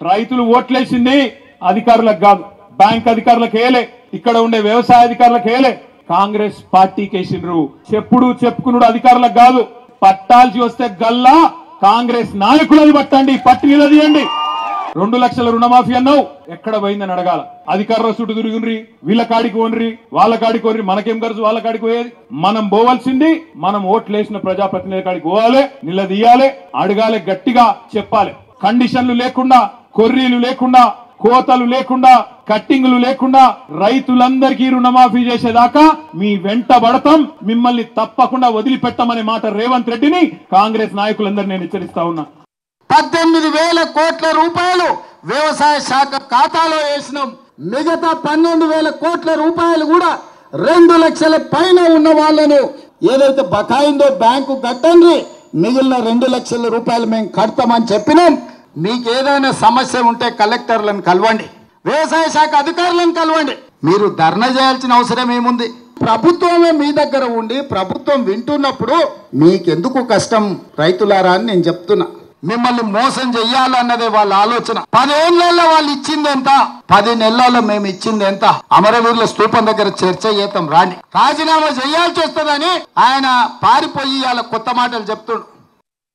రైతులు ఓట్లేసింది అధికారులకు కాదు, బ్యాంక్ అధికారులకు వేయలే, ఇక్కడ ఉండే వ్యవసాయ అధికారులకు వేయలే, కాంగ్రెస్ పార్టీకి వేసిండ్రు. చెప్పుకున్నాడు అధికారులకు కాదు. పట్టాల్సి వస్తే గల్లా కాంగ్రెస్ నాయకులను పట్టండి, పట్టి నిలదీయండి. 2 లక్షల రుణమాఫీ అన్నావు, ఎక్కడ పోయిందని అడగాల. అధికారుల చుట్టూ తిరుగుండ్రి, వీళ్ళ కాడికి పోన్రి, వాళ్ళ కాడికి పోన్రి, మనకేం ఖర్చు వాళ్ళ కాడికి పోయేది. మనం పోవాల్సింది మనం ఓట్లేసిన ప్రజాప్రతినిధుల కాడికి పోవాలి, నిలదీయాలి, అడగాలి, గట్టిగా చెప్పాలి. కండిషన్లు లేకుండా, కొర్రీలు లేకుండా, కోతలు లేకుండా, కట్టింగ్లు లేకుండా రైతులందరికీ రుణమాఫీ చేసేదాకా మీ వెంట పడతాం, మిమ్మల్ని తప్పకుండా వదిలిపెట్టమనే మాట రేవంత్ రెడ్డిని కాంగ్రెస్ నాయకులందరూ నేను హెచ్చరిస్తా ఉన్నా. 18,000 కోట్ల రూపాయలు వ్యవసాయ శాఖ ఖాతాలో వేసినాం. మిగతా 12,000 కోట్ల రూపాయలు కూడా 2 లక్షల పైన ఉన్న వాళ్ళను ఏదైతే బకాయిందో బ్యాంకు కట్టండి, మిగిలిన 2 లక్షల రూపాయలు మేము కడతామని చెప్పినాం. మీకు ఏదైనా సమస్య ఉంటే కలెక్టర్లను కలవండి, వ్యవసాయ శాఖ అధికారులను కలవండి. మీరు ధర్నా చేయాల్సిన అవసరం ఏముంది? ప్రభుత్వమే మీ దగ్గర ఉండి ప్రభుత్వం వింటున్నప్పుడు మీకెందుకు కష్టం రైతులారా అని నేను చెప్తున్నా. మిమ్మల్ని మోసం చెయ్యాలన్నదే వాళ్ళ ఆలోచన. 10 ఏళ్లలో వాళ్ళు ఇచ్చింది ఎంత, 10 నెలల్లో మేము ఇచ్చింది ఎంత? అమరవీరుల స్తూపం దగ్గర చర్చ చేద్దాం రాండి. రాజీనామా చేయాల్సి వస్తుందని ఆయన పారిపోయి వాళ్ళ కొత్త మాటలు చెప్తుండు.